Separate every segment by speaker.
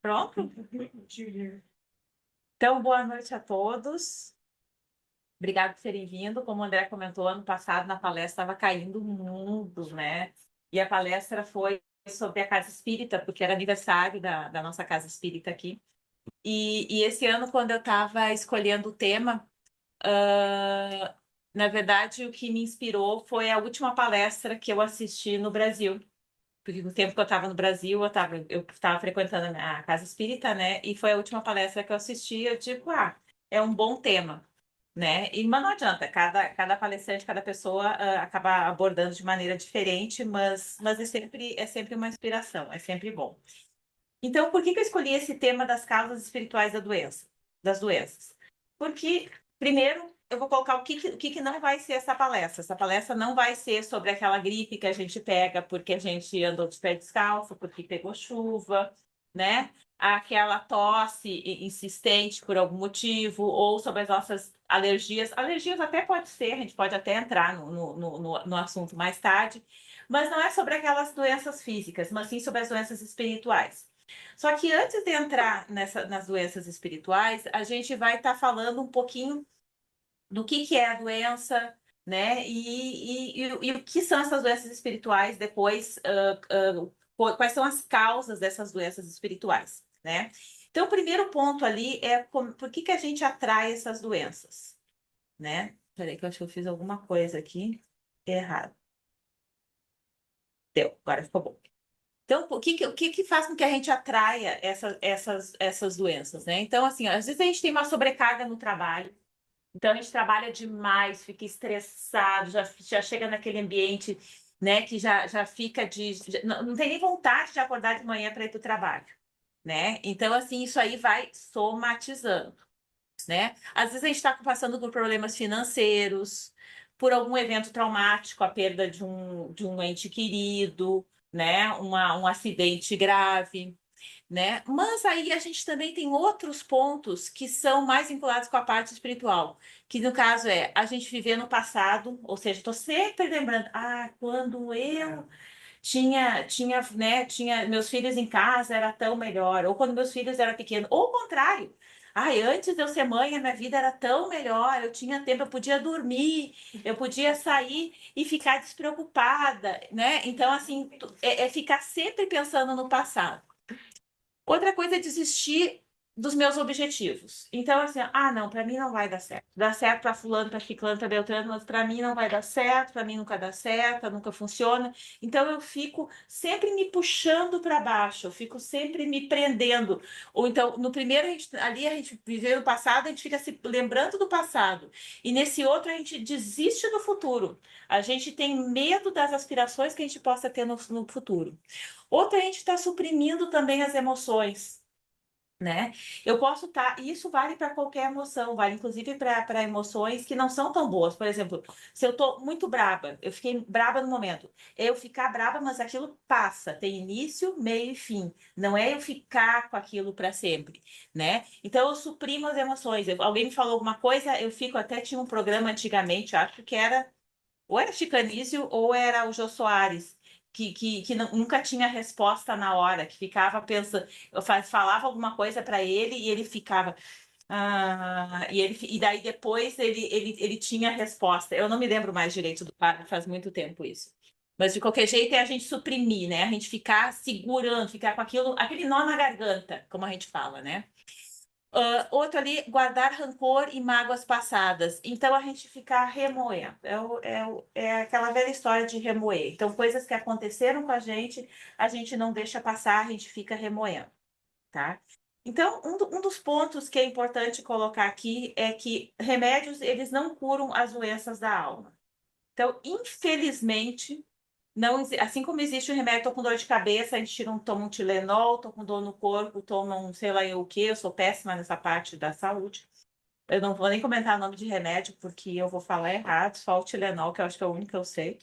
Speaker 1: Pronto? Então, boa noite a todos. Obrigado por terem vindo. Como o André comentou, ano passado na palestra estava caindo o mundo, né? E a palestra foi sobre a Casa Espírita, porque era aniversário da nossa Casa Espírita aqui. E esse ano, quando eu estava escolhendo o tema, ah, na verdade, o que me inspirou foi a última palestra que eu assisti no Brasil. Porque no tempo que eu estava no Brasil, eu estava frequentando a Casa Espírita, né? E foi a última palestra que eu assisti. Eu digo, é um bom tema, né? Mas não adianta, cada palestrante, cada pessoa acaba abordando de maneira diferente, mas é sempre uma inspiração, é sempre bom. Então, por que que eu escolhi esse tema das causas espirituais das doenças? Porque, primeiro, eu vou colocar o que não vai ser essa palestra. Essa palestra não vai ser sobre aquela gripe que a gente pega porque a gente andou de pé descalço, porque pegou chuva, né? Aquela tosse insistente por algum motivo, ou sobre as nossas alergias. Alergias até pode ser, a gente pode até entrar no assunto mais tarde, mas não é sobre aquelas doenças físicas, mas sim sobre as doenças espirituais. Só que antes de entrar nas doenças espirituais, a gente vai estar falando um pouquinho do que é a doença, né? E o que são essas doenças espirituais depois, quais são as causas dessas doenças espirituais, né? Então, o primeiro ponto ali é por que que a gente atrai essas doenças, né? Peraí, que eu acho que eu fiz alguma coisa aqui errado. Deu, agora ficou bom. Então, o que faz com que a gente atraia essas doenças, né? Então, assim, às vezes a gente tem uma sobrecarga no trabalho, então a gente trabalha demais, fica estressado, já chega naquele ambiente, né, que já fica não tem nem vontade de acordar de manhã para ir para o trabalho, né? Então, assim, isso aí vai somatizando, né? Às vezes a gente está passando por problemas financeiros, por algum evento traumático, a perda de um ente querido, né? Um acidente grave, né? Mas aí a gente também tem outros pontos que são mais vinculados com a parte espiritual, que no caso é a gente viver no passado, ou seja, estou sempre lembrando, quando eu tinha meus filhos em casa era tão melhor, ou quando meus filhos eram pequenos, ou o contrário. Antes de eu ser mãe, a minha vida era tão melhor, eu tinha tempo, eu podia dormir, eu podia sair e ficar despreocupada, né? Então, assim, é ficar sempre pensando no passado. Outra coisa é desistir dos meus objetivos. Então, assim, não, para mim não vai dar certo. Dá certo para fulano, para ciclano, para beltrano, mas para mim não vai dar certo, para mim nunca dá certo, nunca funciona. Então, eu fico sempre me puxando para baixo, eu fico sempre me prendendo. Ou então, no primeiro, ali a gente viveu no passado, a gente fica se lembrando do passado. E nesse outro, a gente desiste do futuro. A gente tem medo das aspirações que a gente possa ter no futuro. Outra, a gente está suprimindo também as emoções, né? Eu posso estar. E isso vale para qualquer emoção, vale inclusive para emoções que não são tão boas. Por exemplo, se eu estou muito braba, eu fiquei braba no momento. Eu ficar braba, mas aquilo passa, tem início, meio e fim. Não é eu ficar com aquilo para sempre, né? Então eu suprimo as emoções. Alguém me falou alguma coisa, eu fico. Até tinha um programa antigamente, acho que era ou era Chicanísio ou era o Jô Soares, que nunca tinha resposta na hora, que ficava pensando, falava alguma coisa para ele e ele ficava. E daí depois ele tinha a resposta. Eu não me lembro mais direito do quadro, faz muito tempo isso. Mas de qualquer jeito é a gente suprimir, né? A gente ficar segurando, ficar com aquilo, aquele nó na garganta, como a gente fala, né? Outro ali, guardar rancor e mágoas passadas. Então, a gente ficar remoendo. É aquela velha história de remoer. Então, coisas que aconteceram com a gente não deixa passar, a gente fica remoendo, tá? Então, um dos pontos que é importante colocar aqui é que remédios, eles não curam as doenças da alma. Então, infelizmente, não, assim como existe o remédio, tô com dor de cabeça, a gente toma um Tilenol, tô com dor no corpo, toma um sei lá eu o quê, eu sou péssima nessa parte da saúde. Eu não vou nem comentar o nome de remédio, porque eu vou falar errado, só o Tilenol, que eu acho que é o único que eu sei.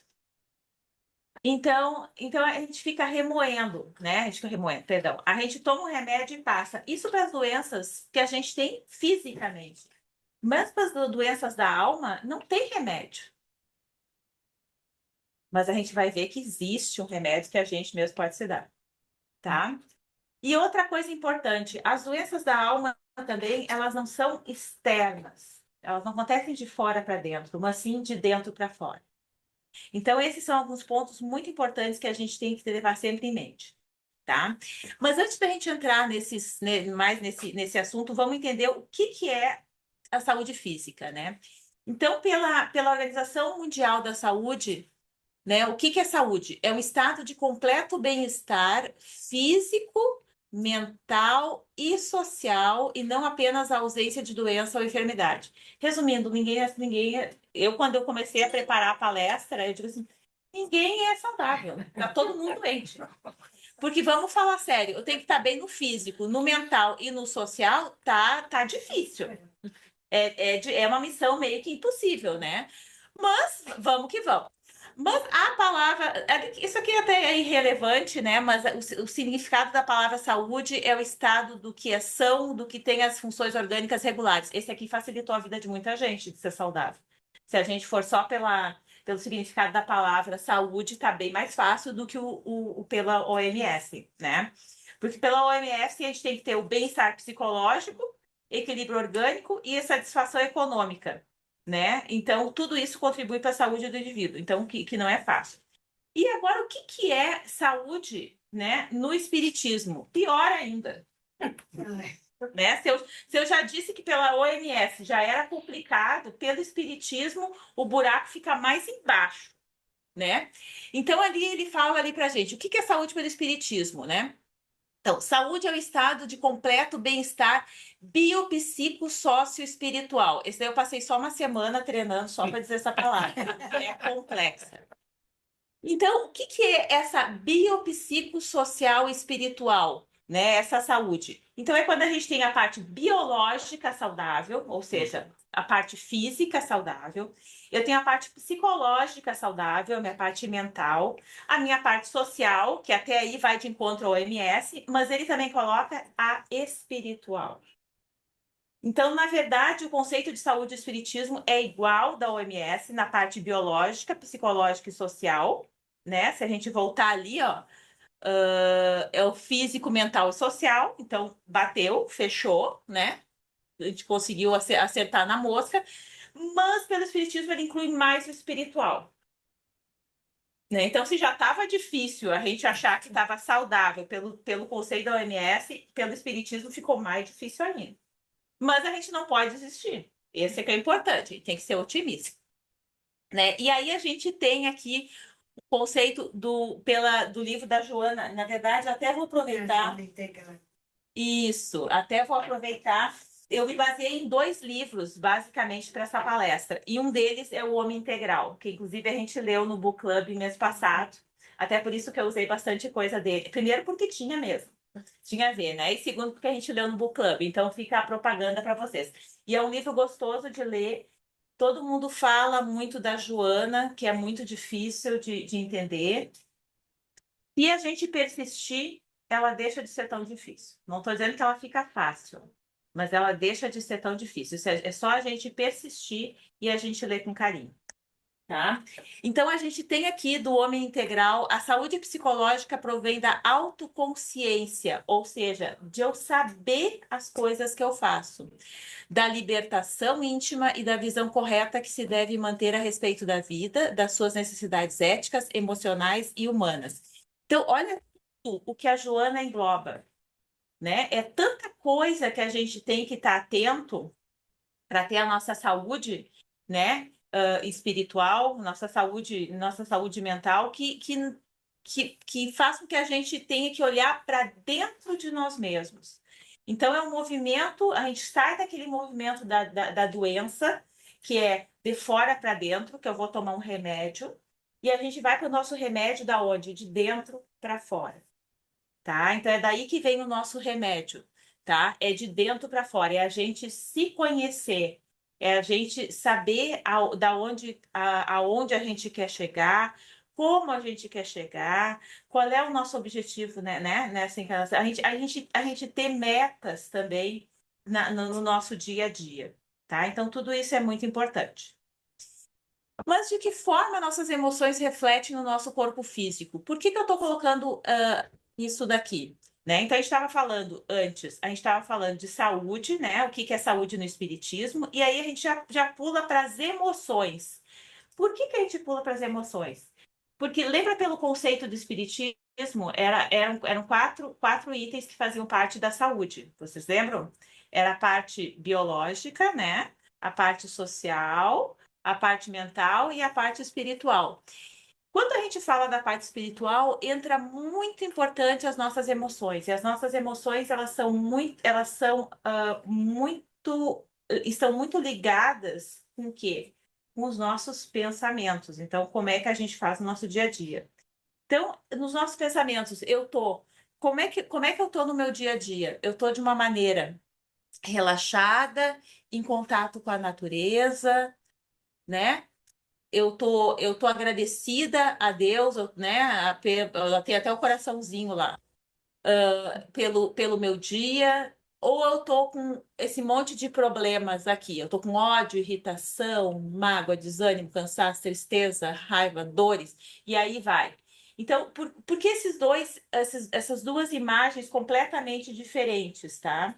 Speaker 1: Então a gente fica remoendo, né? A gente fica remoendo, perdão. A gente toma um remédio e passa. Isso para as doenças que a gente tem fisicamente. Mas para as doenças da alma, não tem remédio. Mas a gente vai ver que existe um remédio que a gente mesmo pode se dar, tá? E outra coisa importante, as doenças da alma também, elas não são externas. Elas não acontecem de fora para dentro, mas sim de dentro para fora. Então, esses são alguns pontos muito importantes que a gente tem que levar sempre em mente, tá? Mas antes da gente entrar mais nesse assunto, vamos entender o que é a saúde física, né? Então, pela Organização Mundial da Saúde, né? O que é saúde? É um estado de completo bem-estar físico, mental e social, e não apenas a ausência de doença ou enfermidade. Resumindo, eu quando eu comecei a preparar a palestra, eu digo assim, ninguém é saudável, tá todo mundo doente. Porque vamos falar sério, eu tenho que estar bem no físico, no mental e no social, tá difícil. É uma missão meio que impossível, né? Mas vamos que vamos. Mas a palavra, isso aqui até é irrelevante, né? Mas o significado da palavra saúde é o estado do que é são, do que tem as funções orgânicas regulares. Esse aqui facilitou a vida de muita gente de ser saudável. Se a gente for só pelo significado da palavra saúde, está bem mais fácil do que pela OMS, né? Porque pela OMS a gente tem que ter o bem-estar psicológico, equilíbrio orgânico e satisfação econômica, né? Então, tudo isso contribui para a saúde do indivíduo, então, que não é fácil. E agora, o que é saúde, né, no espiritismo? Pior ainda, né? Se eu já disse que pela OMS já era complicado, pelo espiritismo o buraco fica mais embaixo, né? Então, ali ele fala ali pra gente, o que é saúde pelo espiritismo, né? Então, saúde é o estado de completo bem-estar biopsico-sócio-espiritual. Esse daí eu passei só uma semana treinando só para dizer essa palavra. É complexa. Então, o que é essa biopsicossocial espiritual, né? Essa saúde. Então, é quando a gente tem a parte biológica saudável, ou seja, a parte física saudável. Eu tenho a parte psicológica saudável, a minha parte mental, a minha parte social, que até aí vai de encontro ao OMS, mas ele também coloca a espiritual. Então, na verdade, o conceito de saúde e espiritismo é igual da OMS na parte biológica, psicológica e social, né? Se a gente voltar ali, ó, é o físico, mental e social. Então, bateu, fechou, né? A gente conseguiu acertar na mosca, mas pelo espiritismo ele inclui mais o espiritual. Né? Então, se já estava difícil a gente achar que estava saudável pelo conceito da OMS, pelo espiritismo ficou mais difícil ainda. Mas a gente não pode desistir. Esse é que é importante, tem que ser otimista. Né? E aí a gente tem aqui o conceito do livro da Joana. Na verdade, até vou aproveitar. Isso, até vou aproveitar. Eu me baseei em dois livros, basicamente, para essa palestra. E um deles é O Homem Integral, que inclusive a gente leu no Book Club mês passado. Até por isso que eu usei bastante coisa dele. Primeiro, porque tinha mesmo. Tinha a ver, né? E segundo, porque a gente leu no Book Club. Então fica a propaganda para vocês. E é um livro gostoso de ler. Todo mundo fala muito da Joana, que é muito difícil de entender. Se a gente persistir, ela deixa de ser tão difícil. Não estou dizendo que ela fica fácil, mas ela deixa de ser tão difícil. É só a gente persistir e a gente ler com carinho. Tá? Então, a gente tem aqui do homem integral, a saúde psicológica provém da autoconsciência, ou seja, de eu saber as coisas que eu faço, da libertação íntima e da visão correta que se deve manter a respeito da vida, das suas necessidades éticas, emocionais e humanas. Então, olha o que a Joana engloba, né? É tanta coisa que a gente tem que estar atento para ter a nossa saúde, né, espiritual, nossa saúde mental, que faz com que a gente tenha que olhar para dentro de nós mesmos. Então, é um movimento, a gente sai daquele movimento da doença, que é de fora para dentro, que eu vou tomar um remédio, e a gente vai para o nosso remédio da onde? De dentro para fora, tá? Então, é daí que vem o nosso remédio, tá? É de dentro para fora, é a gente se conhecer, é a gente saber aonde a gente quer chegar, como a gente quer chegar, qual é o nosso objetivo, né? Nessa encarnação. A gente ter metas também no nosso dia a dia, tá? Então, tudo isso é muito importante. Mas de que forma nossas emoções refletem no nosso corpo físico? Por que eu estou colocando isso daqui? né? Então, a gente estava falando antes, a gente estava falando de saúde, né? O que que é saúde no espiritismo, e aí a gente já pula para as emoções. Por que que a gente pula para as emoções? Porque lembra pelo conceito do espiritismo, eram quatro itens que faziam parte da saúde. Vocês lembram? Era a parte biológica, né? A parte social, a parte mental e a parte espiritual. Quando a gente fala da parte espiritual, entra muito importante as nossas emoções. E as nossas emoções, estão muito ligadas com o quê? Com os nossos pensamentos. Então, como é que a gente faz no nosso dia a dia? Então, nos nossos pensamentos, como é que eu tô no meu dia a dia? Eu tô de uma maneira relaxada, em contato com a natureza, né? Eu tô agradecida a Deus, né? Eu tenho até o coraçãozinho lá, pelo meu dia, ou eu tô com esse monte de problemas aqui. Eu tô com ódio, irritação, mágoa, desânimo, cansaço, tristeza, raiva, dores, e aí vai. Então, por que essas duas imagens completamente diferentes, tá?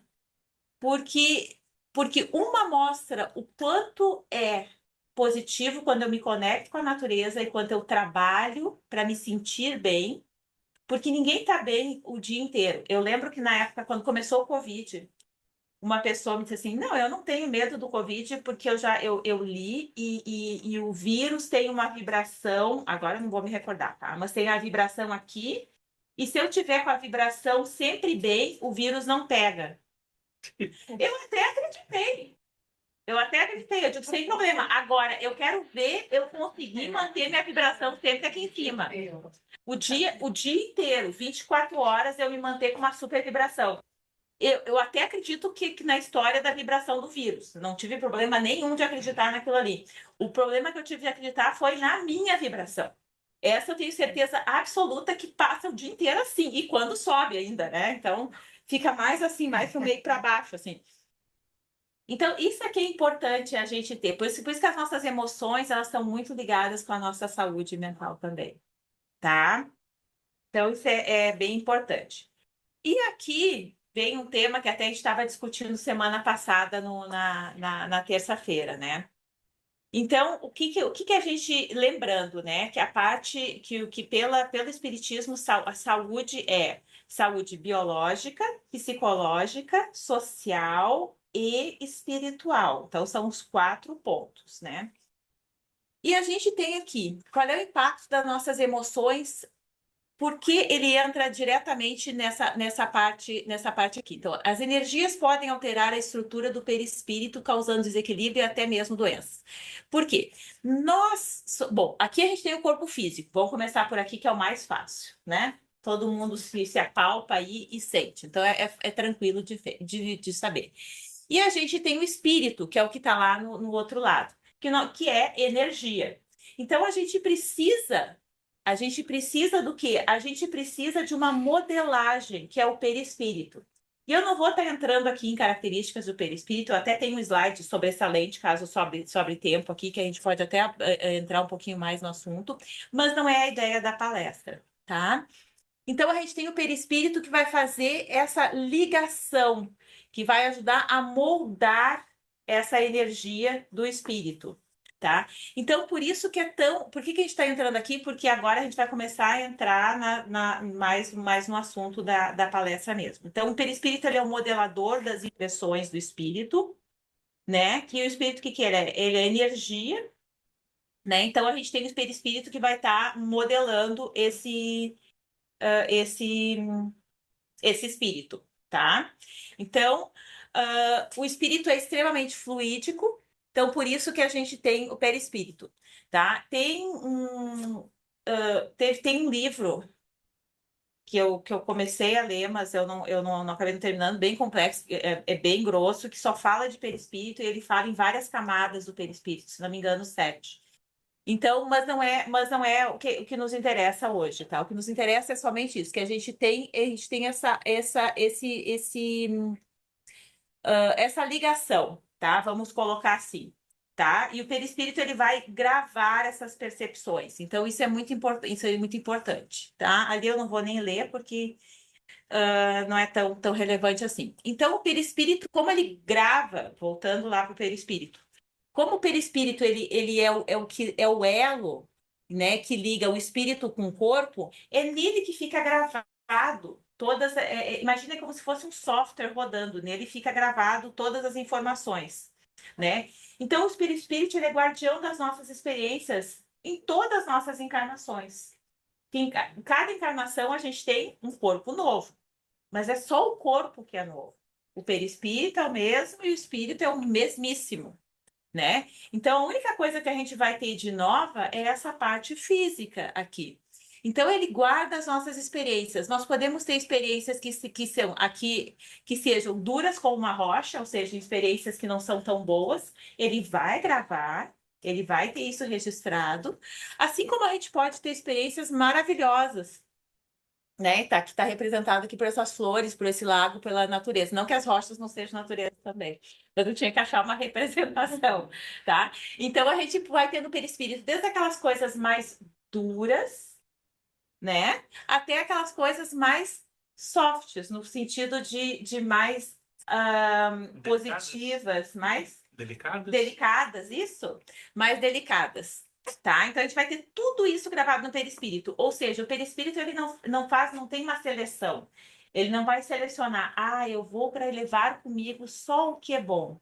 Speaker 1: Porque, porque uma mostra o quanto é positivo quando eu me conecto com a natureza e quando eu trabalho para me sentir bem, porque ninguém está bem o dia inteiro. Eu lembro que na época, quando começou o Covid, uma pessoa me disse assim: Não, eu não tenho medo do Covid, porque eu li e o vírus tem uma vibração, agora eu não vou me recordar, tá? Mas tem a vibração aqui, e se eu tiver com a vibração sempre bem, o vírus não pega. Eu até acreditei. Eu digo, sem problema. Agora, eu quero ver eu conseguir manter minha vibração sempre aqui em cima. O dia inteiro, 24 horas, eu me manter com uma super vibração. Eu até acredito que na história da vibração do vírus. Não tive problema nenhum de acreditar naquilo ali. O problema que eu tive de acreditar foi na minha vibração. Essa eu tenho certeza absoluta que passa o dia inteiro assim. E quando sobe ainda, né? Então, fica mais assim, mais pro meio para baixo, assim. Então, isso é que é importante a gente ter. Por isso que as nossas emoções, elas estão muito ligadas com a nossa saúde mental também, tá? Então, isso é bem importante. E aqui vem um tema que até a gente estava discutindo semana passada na terça-feira, né? Então, o que que a gente, lembrando, né, que a parte que pelo Espiritismo, a saúde é saúde biológica, psicológica, social e espiritual. Então, são os 4 pontos, né? E a gente tem aqui, qual é o impacto das nossas emoções, porque ele entra diretamente nessa parte aqui. Então, as energias podem alterar a estrutura do perispírito, causando desequilíbrio e até mesmo doenças. Por quê? Bom, aqui a gente tem o corpo físico. Vamos começar por aqui, que é o mais fácil, né? Todo mundo se apalpa aí e sente. Então, é tranquilo de saber. E a gente tem o espírito, que é o que está lá no outro lado, que é energia. Então, a gente precisa do quê? A gente precisa de uma modelagem, que é o perispírito. E eu não vou estar entrando aqui em características do perispírito, eu até tenho um slide sobressalente, caso sobre tempo aqui, que a gente pode até entrar um pouquinho mais no assunto, mas não é a ideia da palestra, tá? Então, a gente tem o perispírito que vai fazer essa ligação, que vai ajudar a moldar essa energia do espírito, tá? Então, por isso que é tão. Por que a gente está entrando aqui? Porque agora a gente vai começar a entrar mais no assunto da palestra mesmo. Então, o perispírito ele é o modelador das impressões do espírito, né? Que o espírito, o que ele é? Ele é energia, né? Então, a gente tem o perispírito que vai estar modelando esse espírito, tá? Então, o espírito é extremamente fluídico, então por isso que a gente tem o perispírito, tá? Tem um livro que eu comecei a ler, mas eu não acabei não terminando, bem complexo, é bem grosso, que só fala de perispírito e ele fala em várias camadas do perispírito, se não me engano, 7. Então, mas não é o que nos interessa hoje, tá? O que nos interessa é somente isso, que a gente tem essa ligação, tá? Vamos colocar assim, tá? E o perispírito ele vai gravar essas percepções. Então, isso é muito importante, tá? Ali eu não vou nem ler porque não é tão relevante assim. Então, o perispírito, como ele grava, voltando lá para o perispírito, como o perispírito ele é o elo, né, que liga o espírito com o corpo, é nele que fica gravado todas. Imagina como se fosse um software rodando, nele fica gravado todas as informações, né? Então, o perispírito ele é guardião das nossas experiências em todas as nossas encarnações. Em cada encarnação a gente tem um corpo novo, mas é só o corpo que é novo. O perispírito é o mesmo e o espírito é o mesmíssimo, né? Então, a única coisa que a gente vai ter de nova é essa parte física aqui. Então, ele guarda as nossas experiências. Nós podemos ter experiências que são aqui, que sejam duras como uma rocha, ou seja, experiências que não são tão boas. Ele vai gravar, ele vai ter isso registrado, assim como a gente pode ter experiências maravilhosas, né? Tá, que está representado aqui por essas flores, por esse lago, pela natureza. Não que as rochas não sejam natureza também. Eu não tinha que achar uma representação, tá? Então a gente vai tendo perispírito desde aquelas coisas mais duras, né? Até aquelas coisas mais softs, no sentido de mais positivas, mais delicadas, isso? Mais delicadas, tá? Então a gente vai ter tudo isso gravado no perispírito. Ou seja, o perispírito ele não tem uma seleção. Ele não vai selecionar, eu vou para levar comigo só o que é bom.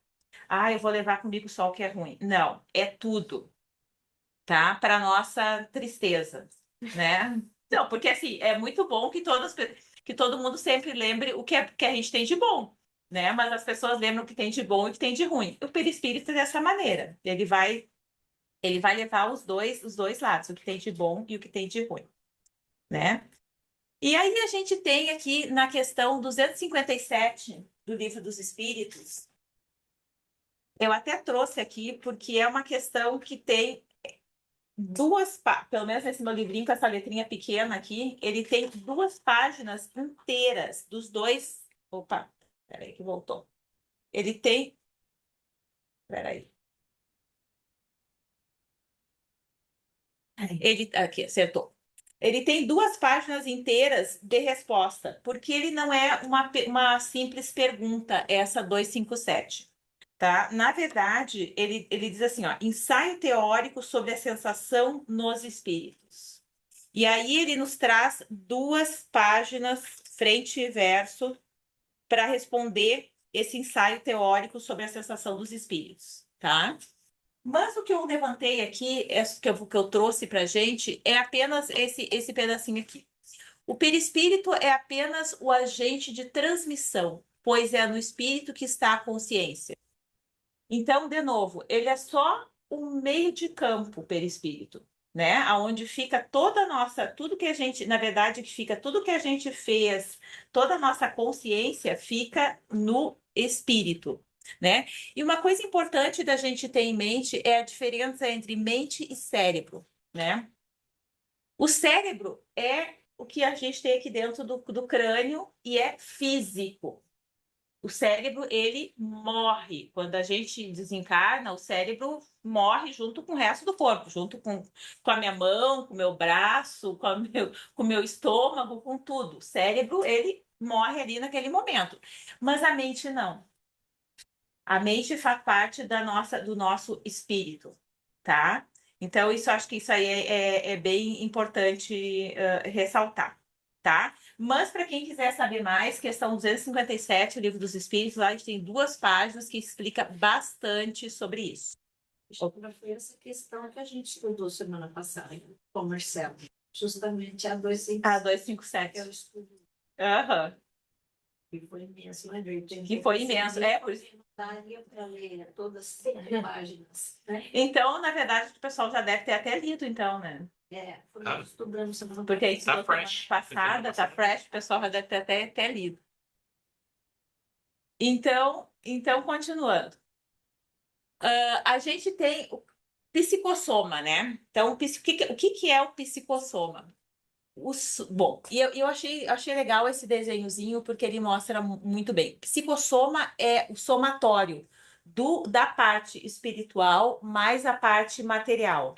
Speaker 1: Eu vou levar comigo só o que é ruim. Não, é tudo, tá? Para nossa tristeza, né? Não, porque assim, é muito bom que todo mundo sempre lembre que a gente tem de bom, né? Mas as pessoas lembram o que tem de bom e o que tem de ruim. O perispírito é dessa maneira. Ele vai levar os dois lados, o que tem de bom e o que tem de ruim, né? E aí a gente tem aqui na questão 257 do Livro dos Espíritos, eu até trouxe aqui porque é uma questão que tem pelo menos nesse meu livrinho com essa letrinha pequena aqui, ele tem 2 páginas inteiras dos dois. Opa, peraí que voltou. Ele tem. Peraí. Ele. Aqui, acertou. Ele tem 2 páginas inteiras de resposta, porque ele não é uma simples pergunta, essa 257. Tá? Na verdade, ele diz assim, ó, ensaio teórico sobre a sensação nos espíritos. E aí ele nos traz 2 páginas, frente e verso, para responder esse ensaio teórico sobre a sensação dos espíritos, tá? Mas o que eu levantei aqui, que eu trouxe para a gente, é apenas esse pedacinho aqui. O perispírito é apenas o agente de transmissão, pois é no espírito que está a consciência. Então, de novo, ele é só um meio de campo, o perispírito, né? Aonde fica toda a nossa, tudo que a gente, na verdade, que fica tudo que a gente fez, toda a nossa consciência fica no espírito, né? E uma coisa importante da gente ter em mente é a diferença entre mente e cérebro, né? O cérebro é o que a gente tem aqui dentro do crânio e é físico. O cérebro, ele morre. Quando a gente desencarna, o cérebro morre junto com o resto do corpo, junto com a minha mão, com o meu braço, com o meu estômago, com tudo. O cérebro, ele morre ali naquele momento. Mas a mente não. A mente faz parte do nosso espírito, tá? Então, acho que isso aí é bem importante ressaltar, tá? Mas para quem quiser saber mais, questão 257, o Livro dos Espíritos, lá a gente tem 2 páginas que explica bastante sobre isso.
Speaker 2: Já foi essa questão que a gente estudou semana passada com o Marcelo. Justamente a 257.
Speaker 1: A 257.
Speaker 2: Eu estudo.
Speaker 1: Aham.
Speaker 2: Que foi imenso, né?
Speaker 1: Que foi imenso. Por isso.
Speaker 2: Daria para ler todas 100 páginas, né?
Speaker 1: Então, na verdade, o pessoal já deve ter até lido, então, né?
Speaker 2: Foi estudando semana
Speaker 1: Porque a gente
Speaker 3: Tá
Speaker 1: estudou semana
Speaker 3: fresh.
Speaker 1: passada, tá fresh, o pessoal já deve ter até lido. Então, continuando. A gente tem o psicossoma, né? Então, o que é o psicossoma? Bom, e eu achei legal esse desenhozinho porque ele mostra muito bem. Psicossoma é o somatório da parte espiritual mais a parte material,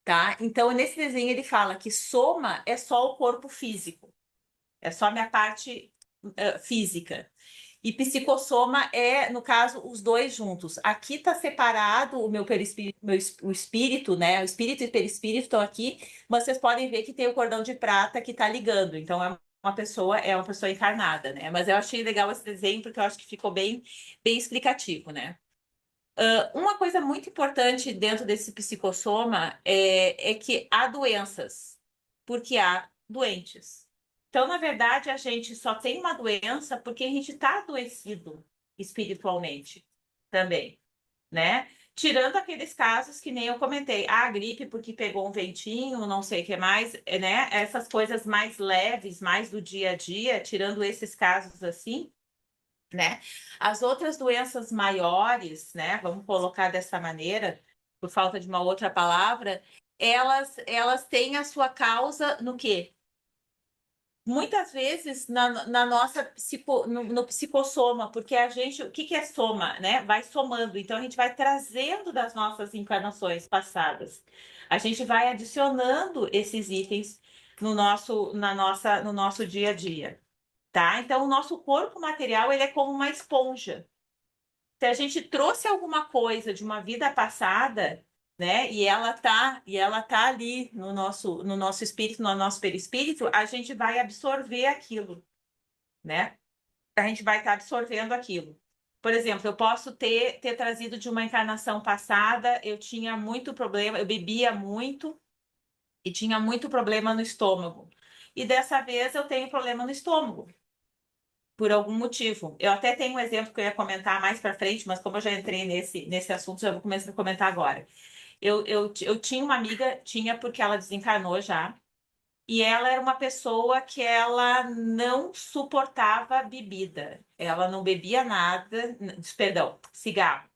Speaker 1: tá? Então, nesse desenho ele fala que soma é só o corpo físico. É só a minha parte física. E psicossoma é, no caso, os dois juntos. Aqui está separado o meu perispírito, o espírito, né? O espírito e o perispírito estão aqui, mas vocês podem ver que tem o cordão de prata que está ligando. Então é uma pessoa encarnada, né? Mas eu achei legal esse desenho porque eu acho que ficou bem explicativo, né? Uma coisa muito importante dentro desse psicossoma é que há doenças, porque há doentes. Então, na verdade, a gente só tem uma doença porque a gente está adoecido espiritualmente também, né? Tirando aqueles casos que nem eu comentei, a gripe porque pegou um ventinho, não sei o que mais, né? Essas coisas mais leves, mais do dia a dia, tirando esses casos assim, né? As outras doenças maiores, né? Vamos colocar dessa maneira, por falta de uma outra palavra, elas têm a sua causa no quê? Muitas vezes na nossa no psicossoma, porque a gente, o que é soma, né? Vai somando, então a gente vai trazendo das nossas encarnações passadas. A gente vai adicionando esses itens no nosso dia a dia, tá? Então o nosso corpo material, ele é como uma esponja. Se a gente trouxe alguma coisa de uma vida passada, né, e ela tá ali no nosso espírito, no nosso perispírito, a gente vai absorver aquilo, né? A gente vai estar absorvendo aquilo. Por exemplo, eu posso ter trazido de uma encarnação passada, eu tinha muito problema, eu bebia muito e tinha muito problema no estômago. E dessa vez eu tenho problema no estômago por algum motivo. Eu até tenho um exemplo que eu ia comentar mais para frente, mas como eu já entrei nesse assunto, já vou começar a comentar agora. Eu tinha uma amiga, tinha porque ela desencarnou já, e ela era uma pessoa que ela não suportava bebida. Ela não bebia nada, perdão, cigarro.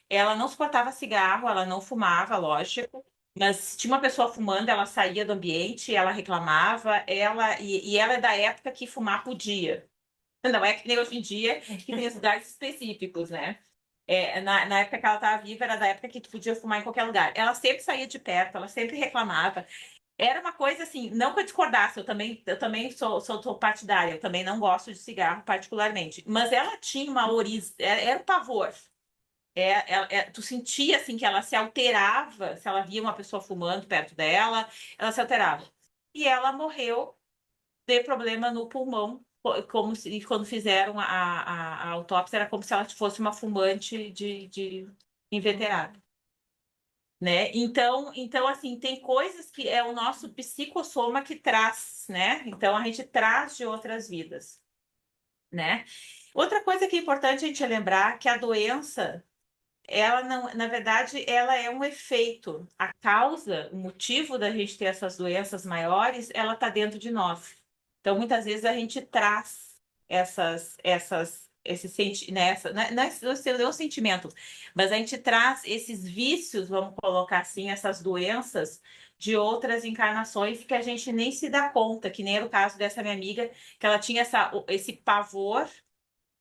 Speaker 1: Ela não suportava cigarro, ela não fumava, lógico. Mas se tinha uma pessoa fumando, ela saía do ambiente, ela reclamava, e ela é da época que fumar podia. Não é que nem hoje em dia, que tem os lugares específicos, né? Na época que ela estava viva, era da época que tu podia fumar em qualquer lugar. Ela sempre saía de perto, ela sempre reclamava. Era uma coisa assim, não que eu discordasse, eu também sou partidária, eu também não gosto de cigarro particularmente. Mas ela tinha uma origem, era um pavor. Tu sentia assim que ela se alterava, se ela via uma pessoa fumando perto dela, ela se alterava. E ela morreu de problema no pulmão, como se quando fizeram a autópsia, era como se ela fosse uma fumante de inveterada, né? Então, assim, tem coisas que é o nosso psicossoma que traz, né? Então, a gente traz de outras vidas, né? Outra coisa que é importante a gente lembrar que a doença, ela não, na verdade, ela é um efeito. A causa, o motivo da gente ter essas doenças maiores, ela está dentro de nós. Então, muitas vezes a gente traz esse nessa, não é o sentimento, mas a gente traz esses vícios, vamos colocar assim, essas doenças de outras encarnações que a gente nem se dá conta, que nem era o caso dessa minha amiga, que ela tinha esse pavor,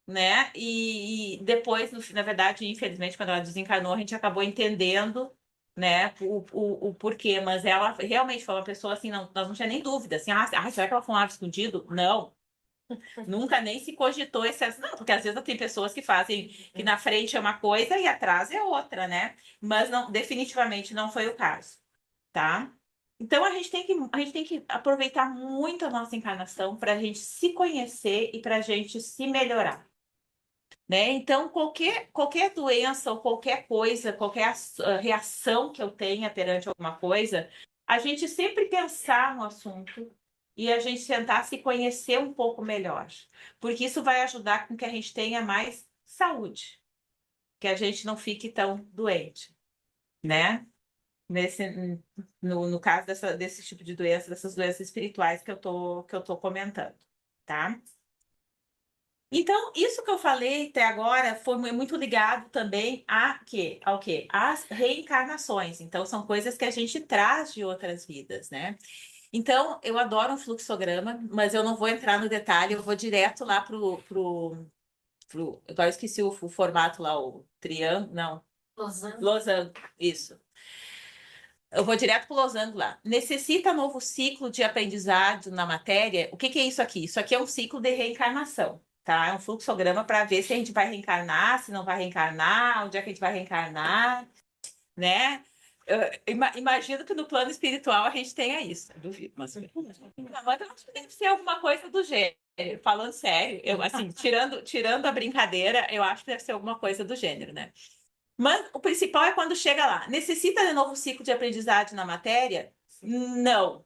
Speaker 1: né? E depois, na verdade, infelizmente, quando ela desencarnou, a gente acabou entendendo, né, o porquê. Mas ela realmente foi uma pessoa assim, não, nós não tinha nem dúvida, assim, será que ela fumava escondido? Não. Nunca nem se cogitou esse. Não, porque às vezes tem pessoas que fazem que na frente é uma coisa e atrás é outra, né? Mas não, definitivamente não foi o caso, tá? Então a gente tem que aproveitar muito a nossa encarnação para a gente se conhecer e para a gente se melhorar, né? Então, qualquer doença ou qualquer coisa, qualquer reação que eu tenha perante alguma coisa, a gente sempre pensar no assunto e a gente tentar se conhecer um pouco melhor, porque isso vai ajudar com que a gente tenha mais saúde, que a gente não fique tão doente, né? Nesse, no caso desse tipo de doença, dessas doenças espirituais que eu tô comentando, tá? Então, isso que eu falei até agora foi muito ligado também ao quê? Às reencarnações. Então, são coisas que a gente traz de outras vidas, né? Então, eu adoro um fluxograma, mas eu não vou entrar no detalhe, eu vou direto lá agora eu esqueci o formato lá, o triângulo, não,
Speaker 2: Losango.
Speaker 1: losango, isso. Eu vou direto para o losango lá. Necessita novo ciclo de aprendizado na matéria? O que que é isso aqui? Isso aqui é um ciclo de reencarnação, tá? É um fluxograma para ver se a gente vai reencarnar, se não vai reencarnar, onde é que a gente vai reencarnar, né? Imagino que no plano espiritual a gente tenha isso. Eu duvido, mas eu acho que deve ser alguma coisa do gênero. Falando sério, eu assim, tirando a brincadeira, eu acho que deve ser alguma coisa do gênero, né? Mas o principal é quando chega lá. Necessita de novo ciclo de aprendizagem na matéria? Não,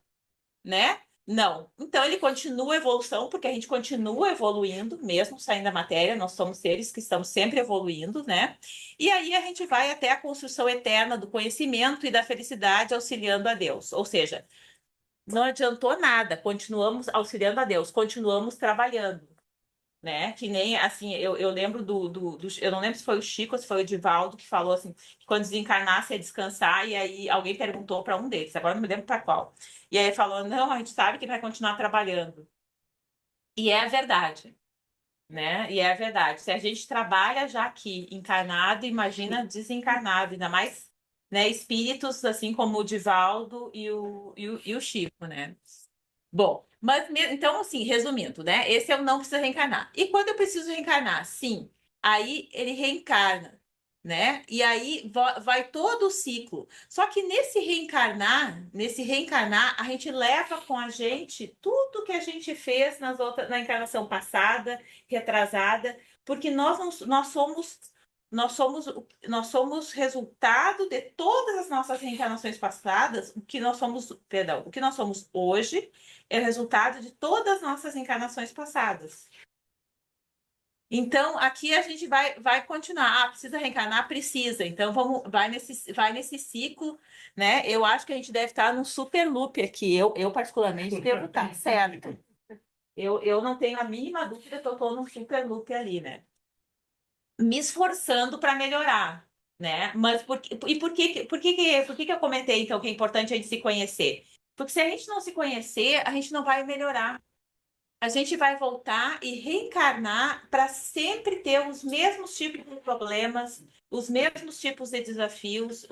Speaker 1: né? Não. Então ele continua a evolução, porque a gente continua evoluindo, mesmo saindo da matéria, nós somos seres que estamos sempre evoluindo, né? E aí a gente vai até a construção eterna do conhecimento e da felicidade auxiliando a Deus. Ou seja, não adiantou nada, continuamos auxiliando a Deus, continuamos trabalhando, né? Que nem assim, eu lembro eu não lembro se foi o Chico ou se foi o Divaldo que falou assim, que quando desencarnasse ia descansar, e aí alguém perguntou para um deles, agora não me lembro para qual. E aí ele falou: não, a gente sabe que vai continuar trabalhando. E é a verdade, né? E é a verdade. Se a gente trabalha já aqui encarnado, imagina desencarnado, ainda mais, né, espíritos assim como o Divaldo e o Chico, né? Bom, mas então, assim, resumindo, né? Esse eu não preciso reencarnar. E quando eu preciso reencarnar? Sim, aí ele reencarna, né? E aí vai todo o ciclo. Só que nesse reencarnar, a gente leva com a gente tudo que a gente fez na encarnação passada, retrasada, porque nós somos resultado de todas as nossas reencarnações passadas, o que nós somos, perdão, o que nós somos hoje é resultado de todas as nossas encarnações passadas. Então, aqui a gente vai continuar. Ah, precisa reencarnar? Precisa. Então, vai nesse ciclo, né? Eu acho que a gente deve estar num super loop aqui. Eu particularmente, devo estar, certo? Eu não tenho a mínima dúvida que eu estou num super loop ali, né? Me esforçando para melhorar, né? Mas por que que eu comentei, então, que é importante a gente se conhecer? Porque se a gente não se conhecer, a gente não vai melhorar. A gente vai voltar e reencarnar para sempre ter os mesmos tipos de problemas, os mesmos tipos de desafios,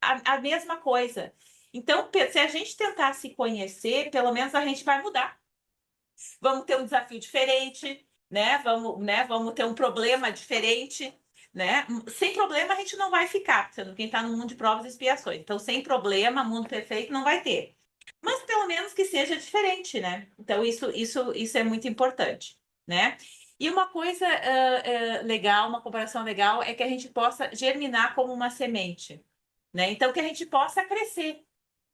Speaker 1: a mesma coisa. Então, se a gente tentar se conhecer, pelo menos a gente vai mudar. Vamos ter um desafio diferente, né? Vamos ter um problema diferente, né? Sem problema a gente não vai ficar, sendo quem está no mundo de provas e expiações. Então, sem problema, mundo perfeito não vai ter. Mas pelo menos que seja diferente, né? Então, isso é muito importante, né? E uma coisa legal, uma comparação legal, é que a gente possa germinar como uma semente, né? Então, que a gente possa crescer,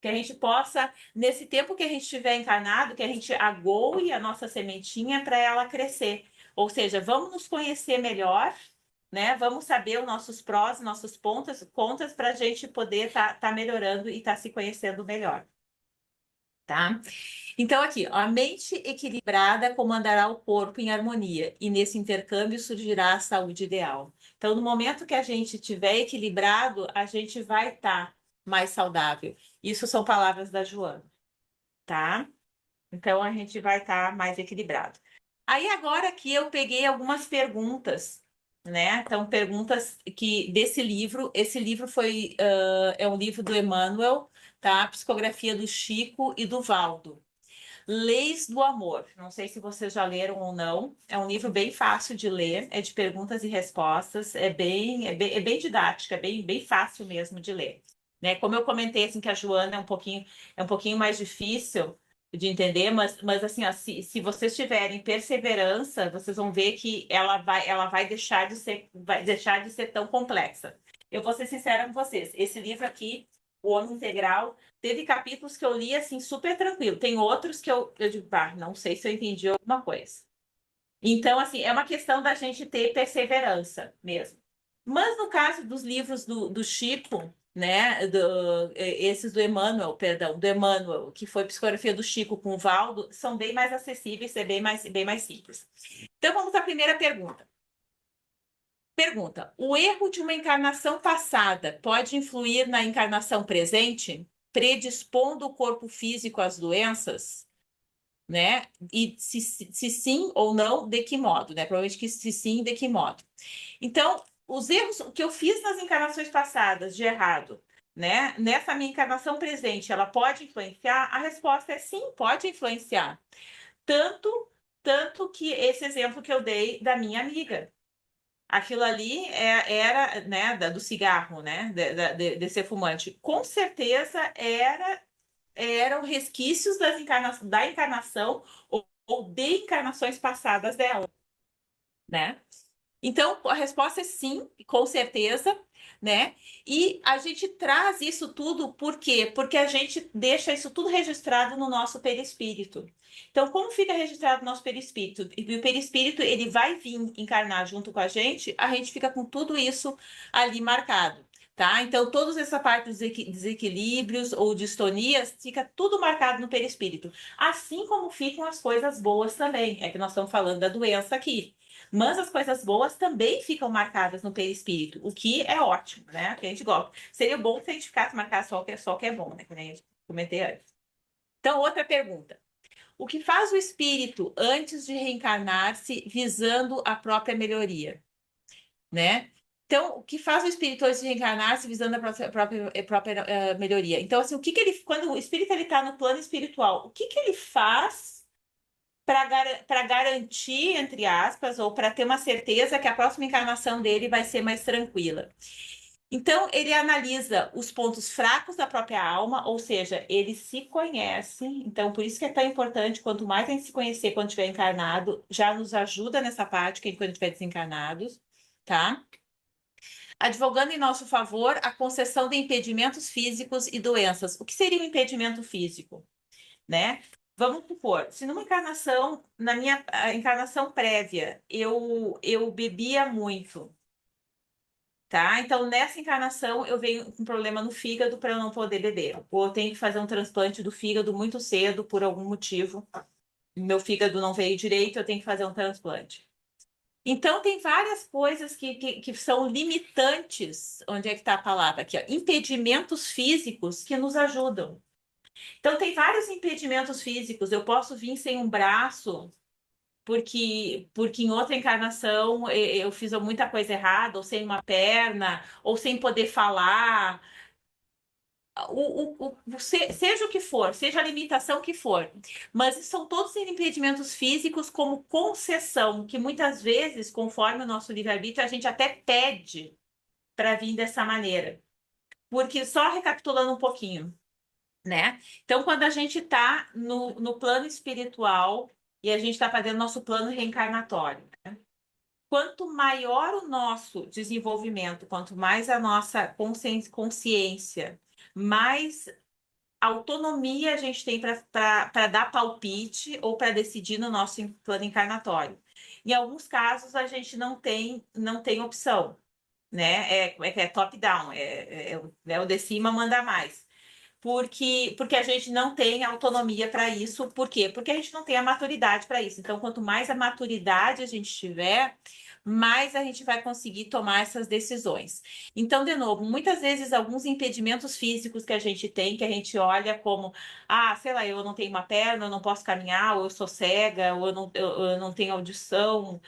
Speaker 1: que a gente possa, nesse tempo que a gente estiver encarnado, que a gente agoe a nossa sementinha para ela crescer. Ou seja, vamos nos conhecer melhor, né? Vamos saber os nossos prós, nossos pontos, contras, para a gente poder tá melhorando e estar se conhecendo melhor. Tá? Então, aqui, ó, a mente equilibrada comandará o corpo em harmonia, e nesse intercâmbio surgirá a saúde ideal. Então, no momento que a gente estiver equilibrado, a gente vai estar mais saudável. Isso são palavras da Joana, tá? Então, a gente vai estar mais equilibrado. Aí, agora aqui, eu peguei algumas perguntas, né? Então, perguntas que desse livro. Esse livro é um livro do Emmanuel, tá? Psicografia do Chico e do Valdo. Leis do Amor. Não sei se vocês já leram ou não. É um livro bem fácil de ler, é de perguntas e respostas, é bem didático, é bem fácil mesmo de ler. Né? Como eu comentei, assim, que a Joana é um pouquinho mais difícil de entender, mas assim, ó, se vocês tiverem perseverança, vocês vão ver que ela vai deixar de ser tão complexa. Eu vou ser sincera com vocês. Esse livro aqui, O Homem Integral, teve capítulos que eu li assim super tranquilo. Tem outros que eu digo, não sei se eu entendi alguma coisa. Então, assim, é uma questão da gente ter perseverança mesmo. Mas no caso dos livros do Chico, né, esses do Emmanuel, perdão, do Emmanuel, que foi Psicografia do Chico com o Valdo, são bem mais acessíveis, é bem mais simples. Então, vamos à primeira pergunta. Pergunta: o erro de uma encarnação passada pode influir na encarnação presente, predispondo o corpo físico às doenças, né? E se sim ou não, de que modo, né? Provavelmente que se sim, de que modo. Então, os erros que eu fiz nas encarnações passadas de errado né? Nessa minha encarnação presente, ela pode influenciar? A resposta é sim, pode influenciar. Tanto, tanto que esse exemplo que eu dei da minha amiga. Aquilo ali era, né, do cigarro, né, de ser fumante. Com certeza eram resquícios da encarnação ou de encarnações passadas dela, né? Então, a resposta é sim, com certeza, né? E a gente traz isso tudo, por quê? Porque a gente deixa isso tudo registrado no nosso perispírito. Então, como fica registrado no nosso perispírito? E o perispírito, ele vai vir encarnar junto com a gente fica com tudo isso ali marcado. Tá? Então, toda essa parte dos desequilíbrios ou distonias, fica tudo marcado no perispírito. Assim como ficam as coisas boas também. É que nós estamos falando da doença aqui. Mas as coisas boas também ficam marcadas no perispírito, o que é ótimo, né? Que a gente gosta. Seria bom se a gente ficasse marcado só o que é bom, né? Que nem a gente comentei antes. Então, outra pergunta. O que faz o espírito antes de reencarnar-se visando a própria melhoria, né? Então, o que faz o espírito antes de reencarnar-se visando a própria melhoria? Então, assim, quando o espírito ele está no plano espiritual, o que ele faz para garantir, entre aspas, ou para ter uma certeza que a próxima encarnação dele vai ser mais tranquila. Então, ele analisa os pontos fracos da própria alma, ou seja, ele se conhece. Então, por isso que é tão importante, quanto mais a gente se conhecer quando estiver encarnado, já nos ajuda nessa parte, quando estiver desencarnados, tá? Advogando em nosso favor a concessão de impedimentos físicos e doenças. O que seria um impedimento físico? Né? Vamos supor, se numa encarnação, na minha encarnação prévia, eu bebia muito, tá? Então, nessa encarnação, eu venho com problema no fígado para eu não poder beber. Ou eu tenho que fazer um transplante do fígado muito cedo, por algum motivo. Meu fígado não veio direito, eu tenho que fazer um transplante. Então, tem várias coisas que são limitantes. Onde é que está a palavra aqui? Ó? Impedimentos físicos que nos ajudam. Então, tem vários impedimentos físicos. Eu posso vir sem um braço, porque em outra encarnação eu fiz muita coisa errada, ou sem uma perna, ou sem poder falar. Seja o que for, seja a limitação que for. Mas são todos impedimentos físicos como concessão, que muitas vezes, conforme o nosso livre-arbítrio, a gente até pede para vir dessa maneira. Porque, só recapitulando um pouquinho, né? Então, quando a gente está no plano espiritual e a gente está fazendo nosso plano reencarnatório, né? Quanto maior o nosso desenvolvimento, quanto mais a nossa consciência, mais autonomia a gente tem para dar palpite ou para decidir no nosso plano encarnatório. Em alguns casos, a gente não tem opção, né? É top-down, o de cima manda mais porque a gente não tem autonomia para isso. Por quê? Porque a gente não tem a maturidade para isso. Então, quanto mais a maturidade a gente tiver, mais a gente vai conseguir tomar essas decisões. Então, de novo, muitas vezes alguns impedimentos físicos que a gente tem, que a gente olha como, sei lá, eu não tenho uma perna, eu não posso caminhar, ou eu sou cega, ou eu não tenho audição,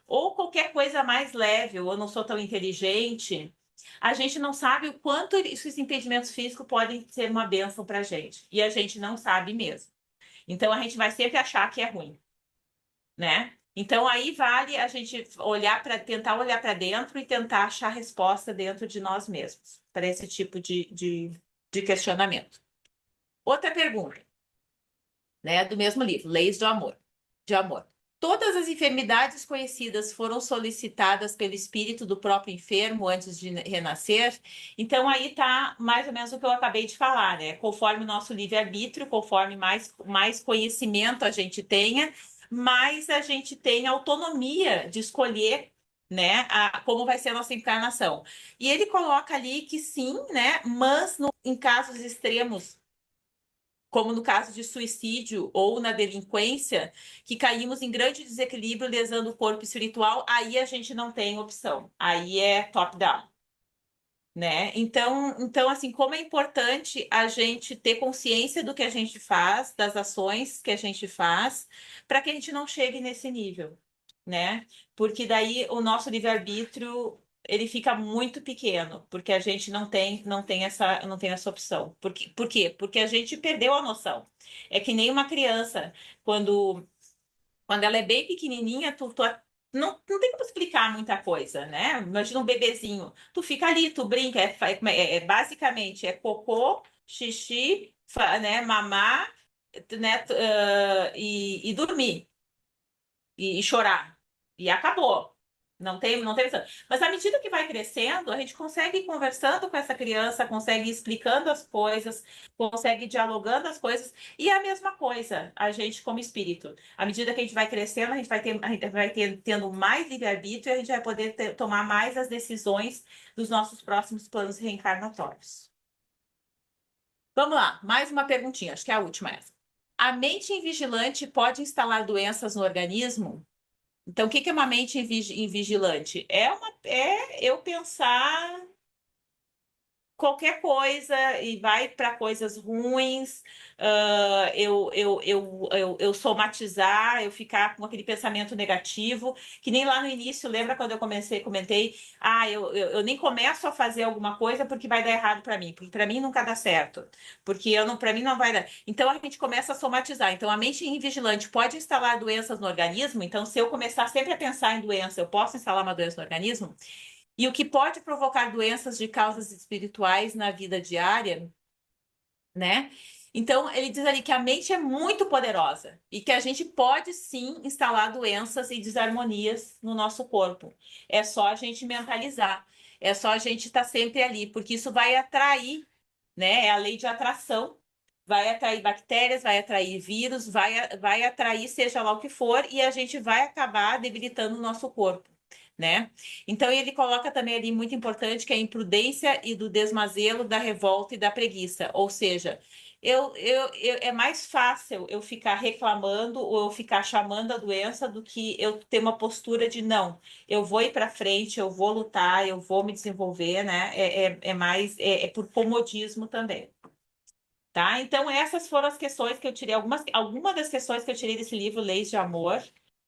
Speaker 1: ou qualquer coisa mais leve, ou eu não sou tão inteligente, a gente não sabe o quanto esses impedimentos físicos podem ser uma bênção para a gente. E a gente não sabe mesmo. Então a gente vai sempre achar que é ruim, né? Então aí vale a gente tentar olhar para dentro e tentar achar resposta dentro de nós mesmos para esse tipo de questionamento. Outra pergunta, né, do mesmo livro, Leis do Amor, de Amor. Todas as enfermidades conhecidas foram solicitadas pelo espírito do próprio enfermo antes de renascer. Então, aí está mais ou menos o que eu acabei de falar, né? Conforme o nosso livre-arbítrio, conforme mais conhecimento a gente tenha, mais a gente tem autonomia de escolher, né, como vai ser a nossa encarnação. E ele coloca ali que sim, né? Mas em casos extremos, como no caso de suicídio ou na delinquência, que caímos em grande desequilíbrio, lesando o corpo espiritual, aí a gente não tem opção. Aí é top-down, né? Então, assim, como é importante a gente ter consciência do que a gente faz, das ações que a gente faz, para que a gente não chegue nesse nível, né? Porque daí o nosso livre-arbítrio ele fica muito pequeno, porque a gente não tem essa opção. Por quê? Porque a gente perdeu a noção. É que nem uma criança, quando ela é bem pequenininha, não tem como explicar muita coisa, né? Imagina um bebezinho. Tu fica ali, tu brinca, basicamente é cocô, xixi, né, mamar, né, e dormir e chorar. E acabou. Não tem. Mas à medida que vai crescendo, a gente consegue ir conversando com essa criança, consegue ir explicando as coisas, consegue ir dialogando as coisas. E é a mesma coisa, a gente como espírito. À medida que a gente vai crescendo, tendo mais livre-arbítrio e a gente vai poder tomar mais as decisões dos nossos próximos planos reencarnatórios. Vamos lá, mais uma perguntinha, acho que é a última essa. A mente invigilante pode instalar doenças no organismo? Então, o que que é uma mente invigilante? É eu pensar qualquer coisa e vai para coisas ruins, eu somatizar, eu ficar com aquele pensamento negativo, que nem lá no início, lembra quando comentei, eu nem começo a fazer alguma coisa porque vai dar errado para mim, porque para mim nunca dá certo, porque eu não, para mim não vai dar. Então a gente começa a somatizar. Então a mente invigilante pode instalar doenças no organismo, então se eu começar sempre a pensar em doença, eu posso instalar uma doença no organismo? E o que pode provocar doenças de causas espirituais na vida diária, né? Então, ele diz ali que a mente é muito poderosa e que a gente pode sim instalar doenças e desarmonias no nosso corpo. É só a gente mentalizar, é só a gente estar sempre ali, porque isso vai atrair, né? É a lei de atração. Vai atrair bactérias, vai atrair vírus, vai atrair seja lá o que for, e a gente vai acabar debilitando o nosso corpo, né? Então ele coloca também ali muito importante que é a imprudência e do desmazelo, da revolta e da preguiça. Ou seja, é mais fácil eu ficar reclamando ou eu ficar chamando a doença do que eu ter uma postura de não, eu vou ir para frente, eu vou lutar, eu vou me desenvolver, né? É por comodismo também. Tá? Então, essas foram as questões que eu tirei, algumas das questões que eu tirei desse livro, Leis de Amor,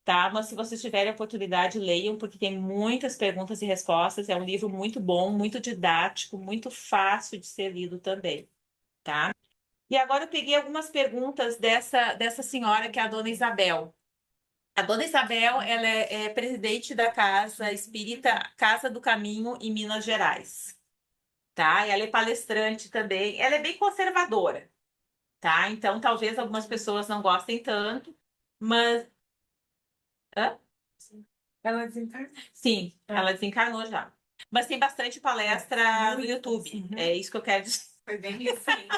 Speaker 1: tá? Mas se vocês tiverem a oportunidade, leiam, porque tem muitas perguntas e respostas. É um livro muito bom, muito didático, muito fácil de ser lido também, tá? E agora eu peguei algumas perguntas dessa senhora, que é a Dona Isabel. A Dona Isabel, ela é presidente da Casa Espírita Casa do Caminho, em Minas Gerais, tá? Ela é palestrante também. Ela é bem conservadora, tá? Então, talvez algumas pessoas não gostem tanto, mas. Hã?
Speaker 2: Ela desencarnou.
Speaker 1: Sim, ela desencarnou já. Mas tem bastante palestra no YouTube.
Speaker 2: Uhum.
Speaker 1: É isso que eu quero dizer.
Speaker 2: Foi bem recente,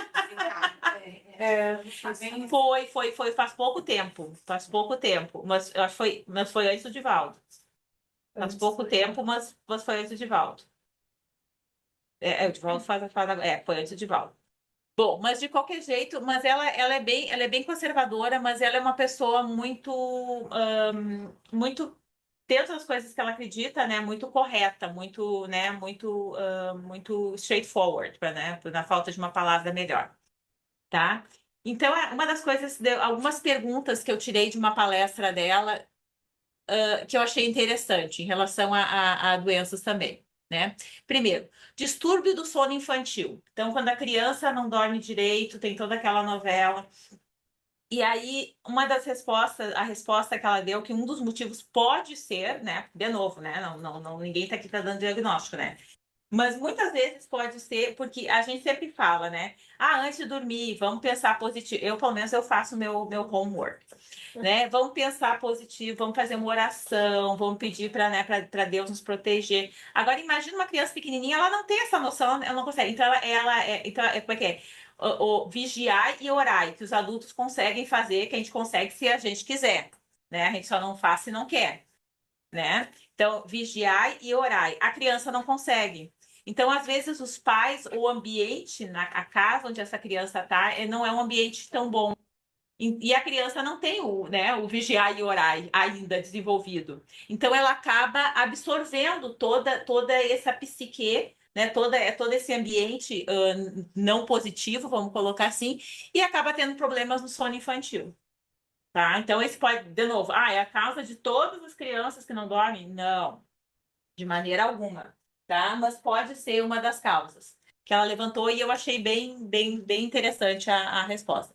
Speaker 2: desencarno.
Speaker 1: Foi, faz pouco tempo. Faz pouco tempo. Mas eu acho que mas foi antes do Divaldo. Faz pouco tempo, mas foi antes do Divaldo. O Divaldo foi antes do Divaldo. Bom, mas de qualquer jeito, mas ela é bem conservadora, mas ela é uma pessoa muito dentro das coisas que ela acredita, né, muito correta, muito, né, muito straightforward, né, na falta de uma palavra melhor, tá? Então, uma das coisas, algumas perguntas que eu tirei de uma palestra dela, que eu achei interessante em relação a doenças também, né? Primeiro, distúrbio do sono infantil. Então, quando a criança não dorme direito, tem toda aquela novela. E aí, uma das respostas, a resposta que ela deu, que um dos motivos pode ser, né? De novo, né? Não, ninguém tá aqui para dando diagnóstico, né? Mas muitas vezes pode ser, porque a gente sempre fala, né? Antes de dormir, vamos pensar positivo. Eu, pelo menos, eu faço meu homework, né? Vamos pensar positivo, vamos fazer uma oração, vamos pedir para, né, para Deus nos proteger. Agora, imagina uma criança pequenininha, ela não tem essa noção, ela não consegue. Então, como é que é? Vigiar e orar, que os adultos conseguem fazer, que a gente consegue se a gente quiser, né? A gente só não faz se não quer, né? Então, vigiar e orar. A criança não consegue. Então, às vezes, os pais, o ambiente, a casa onde essa criança está, não é um ambiente tão bom. E a criança não tem o vigiar e orar ainda desenvolvido. Então, ela acaba absorvendo toda essa psique, né, todo esse ambiente não positivo, vamos colocar assim, e acaba tendo problemas no sono infantil. Tá? Então, esse pode, de novo, é a causa de todas as crianças que não dormem? Não, de maneira alguma. tá? Mas pode ser uma das causas que ela levantou e eu achei bem interessante a resposta.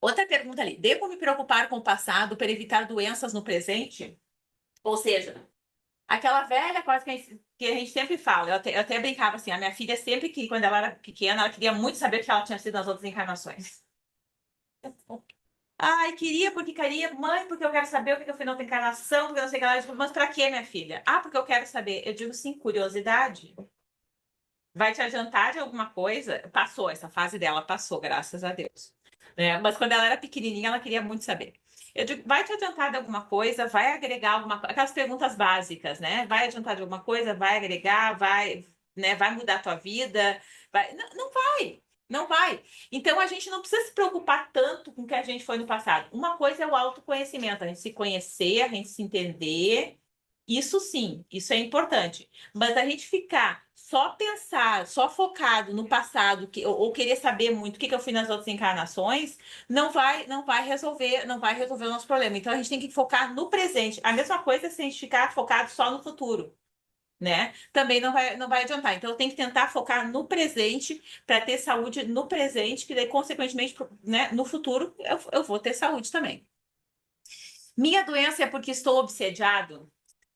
Speaker 1: Outra pergunta ali: devo me preocupar com o passado para evitar doenças no presente? Ou seja, aquela velha coisa que a gente sempre fala, eu até brincava assim, a minha filha sempre que, quando ela era pequena, ela queria muito saber o que ela tinha sido nas outras encarnações. Ai, queria, mãe, porque eu quero saber o que eu fui na outra encarnação, porque eu não sei o que ela. Eu digo, mas pra quê, minha filha? Ah, porque eu quero saber. Eu digo, sim, curiosidade. Vai te adiantar de alguma coisa? Passou, essa fase dela passou, graças a Deus. Né? Mas quando ela era pequenininha, ela queria muito saber. Eu digo, vai te adiantar de alguma coisa? Vai agregar alguma coisa? Aquelas perguntas básicas, né? Vai adiantar de alguma coisa? Vai agregar? Vai, né? Vai mudar a tua vida? Vai... Não, não vai. Não vai. Então a gente não precisa se preocupar tanto com o que a gente foi no passado. Uma coisa é o autoconhecimento, a gente se conhecer, a gente se entender. Isso sim, isso é importante. Mas a gente ficar só pensar, só focado no passado, ou querer saber muito o que eu fui nas outras encarnações, não vai resolver o nosso problema. Então a gente tem que focar no presente. A mesma coisa se a gente ficar focado só no futuro, né? Também não vai adiantar. Então eu tenho que tentar focar no presente para ter saúde no presente, que daí, consequentemente, né, no futuro eu vou ter saúde também. Minha doença é porque estou obsediado,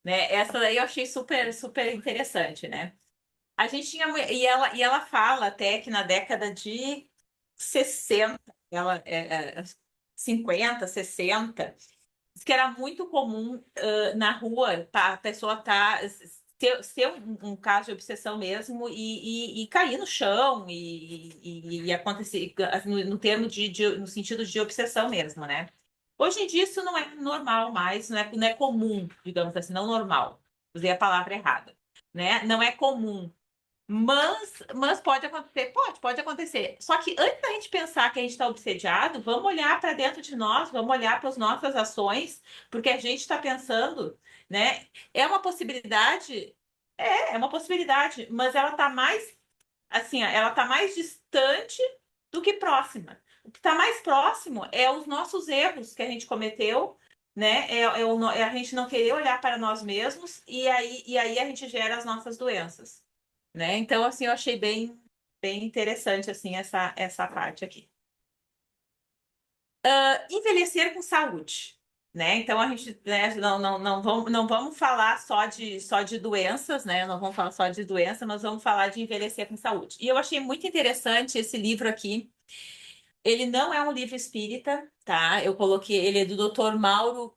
Speaker 1: né? Essa daí eu achei super interessante, né? A gente tinha e ela fala até que na década de 60, ela 50, 60, diz que era muito comum na rua a pessoa ser um caso de obsessão mesmo e cair no chão e acontecer no termo no sentido de obsessão mesmo, né? Hoje em dia isso não é normal mais, não é comum, digamos assim, não normal. Usei a palavra errada, né? Não é comum. Mas pode acontecer, pode acontecer. Só que antes da gente pensar que a gente está obsediado, vamos olhar para dentro de nós, vamos olhar para as nossas ações, porque a gente está pensando, né? É uma possibilidade, é uma possibilidade, mas ela está mais, assim, ó, ela está mais distante do que próxima. O que está mais próximo é os nossos erros que a gente cometeu, né? É a gente não querer olhar para nós mesmos e aí a gente gera as nossas doenças, né? Então, assim, eu achei bem interessante, assim, essa parte aqui. Envelhecer com saúde, né? Então, a gente, né, não vamos falar só de doenças, né? Não vamos falar só de doença, mas vamos falar de envelhecer com saúde. E eu achei muito interessante esse livro aqui. Ele não é um livro espírita, tá? Eu coloquei, ele é do Dr. Mauro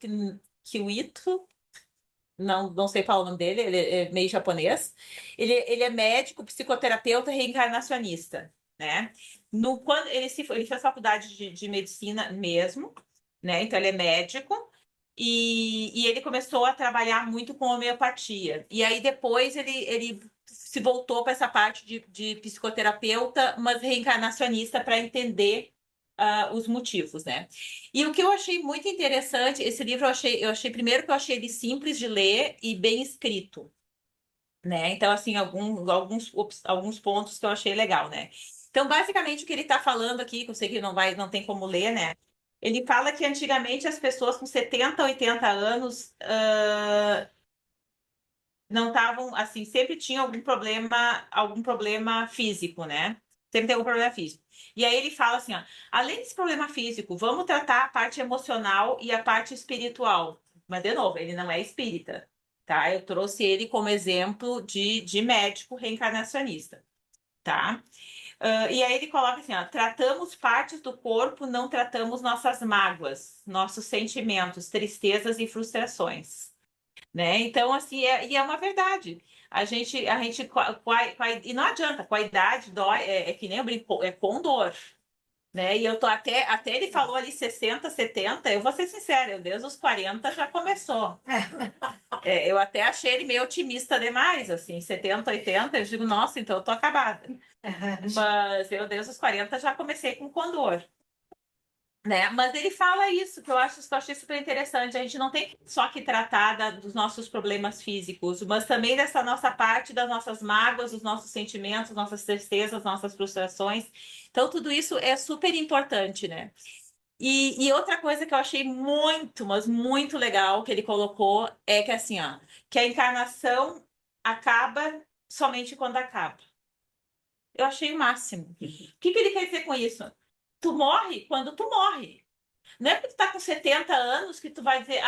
Speaker 1: Kiwito, não sei falar o nome dele, ele é meio japonês. Ele é médico, psicoterapeuta reencarnacionista, né? Quando ele fez faculdade de medicina mesmo, né? Então ele é médico e ele começou a trabalhar muito com homeopatia. E aí depois ele se voltou para essa parte de psicoterapeuta, mas reencarnacionista para entender os motivos, né? E o que eu achei muito interessante, esse livro eu achei primeiro que eu achei ele simples de ler e bem escrito, né? Então, assim, alguns pontos que eu achei legal, né? Então, basicamente, o que ele está falando aqui, que eu sei que não tem como ler, né? Ele fala que antigamente as pessoas com 70, 80 anos não estavam, assim, sempre tinha algum problema físico, né? Sempre tem algum problema físico. E aí ele fala assim, ó, além desse problema físico, vamos tratar a parte emocional e a parte espiritual. Mas, de novo, ele não é espírita, tá? Eu trouxe ele como exemplo de médico reencarnacionista, tá? E aí ele coloca assim, ó, tratamos partes do corpo, não tratamos nossas mágoas, nossos sentimentos, tristezas e frustrações, né? Então, assim, e é uma verdade. A gente, e não adianta, com a idade dói, é que nem eu brinco, é com dor, né? E eu tô até ele falou ali 60, 70, eu vou ser sincera, eu desde os 40 já começou. Eu até achei ele meio otimista demais, assim, 70, 80, eu digo, nossa, então eu tô acabada. Mas eu desde os 40 já comecei com condor, né? Mas ele fala isso, que eu achei super interessante. A gente não tem só que tratar dos nossos problemas físicos, mas também dessa nossa parte, das nossas mágoas, dos nossos sentimentos, nossas tristezas, nossas frustrações. Então, tudo isso é super importante, né? E outra coisa que eu achei muito, mas muito legal que ele colocou é que assim, ó, que a encarnação acaba somente quando acaba. Eu achei o máximo. O que que ele quer dizer com isso? Tu morre quando tu morre. Não é porque tu tá com 70 anos que tu vai dizer,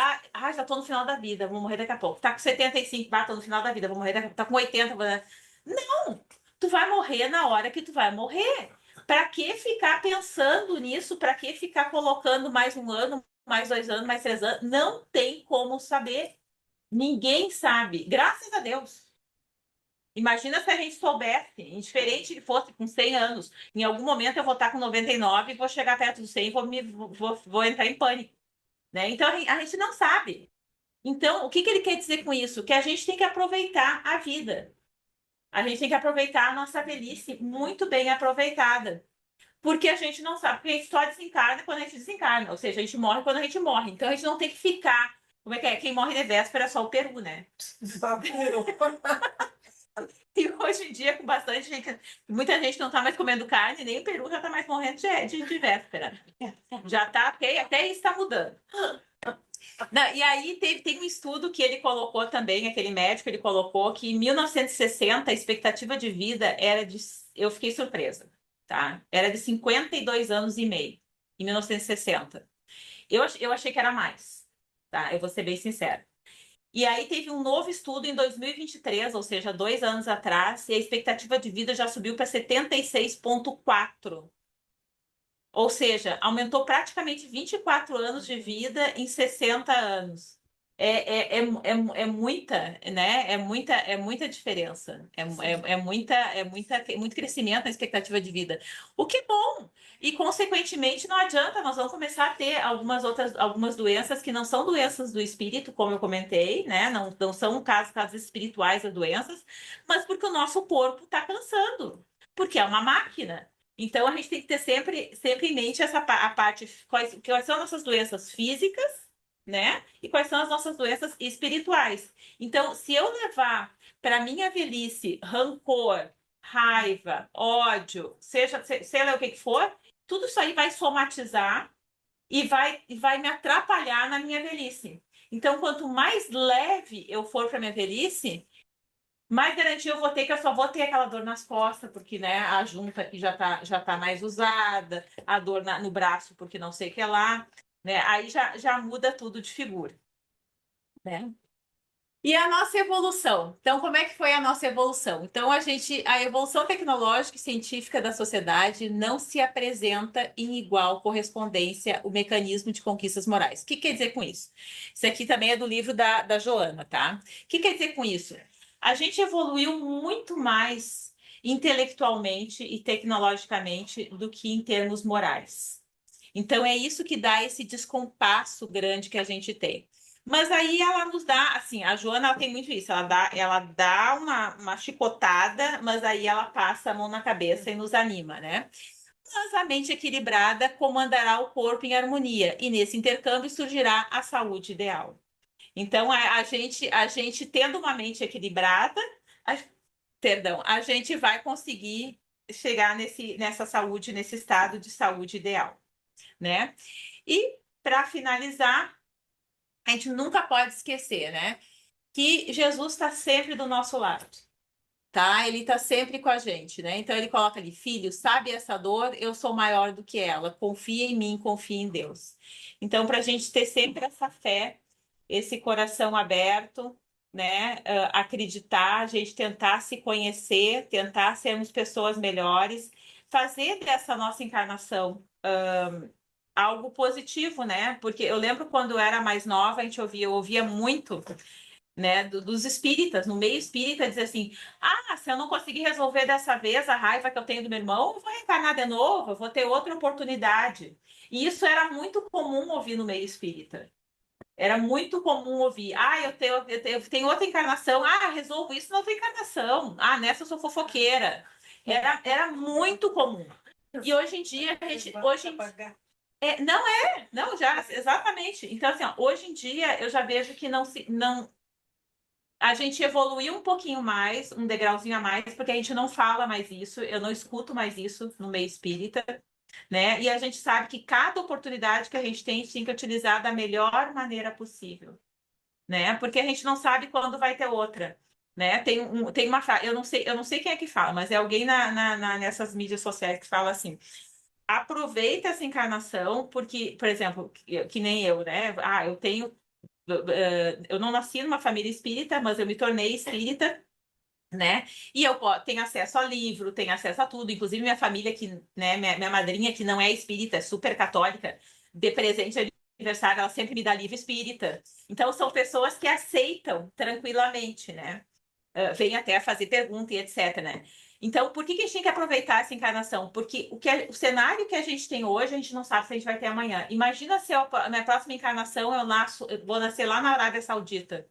Speaker 1: já tô no final da vida, vou morrer daqui a pouco. Tá com 75, tô no final da vida, vou morrer daqui a pouco. Tá com 80, vou... Não! Tu vai morrer na hora que tu vai morrer. Pra que ficar pensando nisso? Pra que ficar colocando mais um ano, mais 2 anos, mais 3 anos? Não tem como saber. Ninguém sabe. Graças a Deus. Imagina se a gente soubesse, indiferente que fosse com 100 anos, em algum momento eu vou estar com 99 e vou chegar perto do 100 e vou entrar em pânico, né? Então a gente não sabe. Então, o que que ele quer dizer com isso? Que a gente tem que aproveitar a vida. A gente tem que aproveitar a nossa velhice muito bem aproveitada. Porque a gente não sabe, porque a gente só desencarna quando a gente desencarna, ou seja, a gente morre quando a gente morre. Então a gente não tem que ficar. Como é que é? Quem morre de véspera é só o peru, né?
Speaker 2: Só piorou.
Speaker 1: E hoje em dia, com bastante gente, muita gente não tá mais comendo carne, nem o peru já tá mais morrendo de véspera. Já tá, até isso tá mudando. Não, e aí tem um estudo que ele colocou também, aquele médico, ele colocou que em 1960 a expectativa de vida era de. Eu fiquei surpresa, tá? Era de 52 anos e meio, em 1960. Eu achei que era mais, tá? Eu vou ser bem sincera. E aí teve um novo estudo em 2023, ou seja, 2 anos atrás, e a expectativa de vida já subiu para 76,4. Ou seja, aumentou praticamente 24 anos de vida em 60 anos. É muita, né? É muita diferença. Muito crescimento na expectativa de vida. O que é bom. E, consequentemente, não adianta, nós vamos começar a ter algumas doenças que não são doenças do espírito, como eu comentei, né? Não são casos espirituais das doenças, mas porque o nosso corpo está cansando, porque é uma máquina. Então, a gente tem que ter sempre em mente a parte, quais são nossas doenças físicas, né? E quais são as nossas doenças espirituais. Então, se eu levar para minha velhice rancor, raiva, ódio, seja, sei lá o que que for, tudo isso aí vai somatizar e vai me atrapalhar na minha velhice. Então, quanto mais leve eu for para minha velhice, mais garantia eu vou ter que eu só vou ter aquela dor nas costas, porque né, a junta aqui já tá mais usada, a dor no braço, porque não sei o que é lá, né? Aí já muda tudo de figura, né? E a nossa evolução. Então, como é que foi a nossa evolução? Então, a evolução tecnológica e científica da sociedade não se apresenta em igual correspondência o mecanismo de conquistas morais. O que quer dizer com isso? Isso aqui também é do livro da Joana, tá? O que quer dizer com isso? A gente evoluiu muito mais intelectualmente e tecnologicamente do que em termos morais. Então, é isso que dá esse descompasso grande que a gente tem. Mas aí ela nos dá, assim, a Joana ela tem muito isso, ela dá uma chicotada, mas aí ela passa a mão na cabeça e nos anima, né? Mas a mente equilibrada comandará o corpo em harmonia, e nesse intercâmbio surgirá a saúde ideal. Então, a gente tendo uma mente equilibrada, a, perdão, a gente vai conseguir chegar nessa saúde, nesse estado de saúde ideal, né? E, para finalizar, a gente nunca pode esquecer, né? Que Jesus está sempre do nosso lado, tá? Ele está sempre com a gente, né? Então ele coloca ali, filho, sabe essa dor? Eu sou maior do que ela. Confia em mim, confia em Deus. Então, para a gente ter sempre essa fé, esse coração aberto, né? Acreditar, a gente tentar se conhecer, tentar sermos pessoas melhores, fazer dessa nossa encarnação algo positivo, né? Porque eu lembro quando eu era mais nova, eu ouvia muito, né, dos espíritas, no meio espírita, dizer assim: se eu não conseguir resolver dessa vez a raiva que eu tenho do meu irmão, eu vou reencarnar de novo, eu vou ter outra oportunidade. E isso era muito comum ouvir no meio espírita. Era muito comum ouvir: eu tenho outra encarnação, resolvo isso na outra encarnação, nessa eu sou fofoqueira. Era muito comum. E hoje em dia, não não, já, exatamente. Então, assim, ó, hoje em dia eu já vejo que não, a gente evoluiu um pouquinho mais, um degrauzinho a mais, porque a gente não fala mais isso, eu não escuto mais isso no meio espírita. né? E a gente sabe que cada oportunidade que a gente tem que utilizar da melhor maneira possível, né? Porque a gente não sabe quando vai ter outra, né? Tem uma frase, eu não sei quem é que fala, mas é alguém nessas mídias sociais que fala assim: aproveita essa encarnação, porque, por exemplo, que nem eu, né? Ah, eu não nasci numa família espírita, mas eu me tornei espírita, né? E eu tenho acesso a livro, tenho acesso a tudo, inclusive minha família que, né, minha madrinha que não é espírita, é super católica, de presente de aniversário, ela sempre me dá livro espírita. Então são pessoas que aceitam tranquilamente, né? Vêm até a fazer pergunta e etc, né? Então, por que que a gente tem que aproveitar essa encarnação? Porque o cenário que a gente tem hoje, a gente não sabe se a gente vai ter amanhã. Imagina se na minha próxima encarnação eu vou nascer lá na Arábia Saudita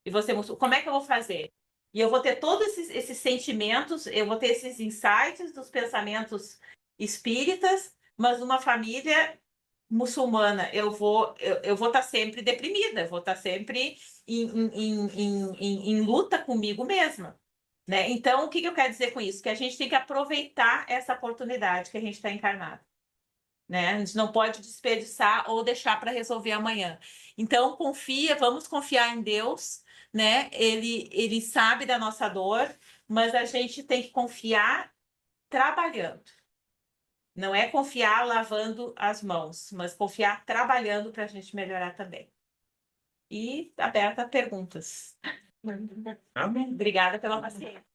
Speaker 1: e você como é que eu vou fazer? E eu vou ter todos esses sentimentos, eu vou ter esses insights dos pensamentos espíritas, mas numa família muçulmana, eu vou estar sempre deprimida, eu vou estar sempre em luta comigo mesma, né? Então, o que que eu quero dizer com isso? Que a gente tem que aproveitar essa oportunidade que a gente está encarnado, né? A gente não pode desperdiçar ou deixar para resolver amanhã. Então, vamos confiar em Deus, né? Ele sabe da nossa dor, mas a gente tem que confiar trabalhando. Não é confiar lavando as mãos, mas confiar trabalhando para a gente melhorar também. E aberta a perguntas. Amém. Obrigada pela paciência.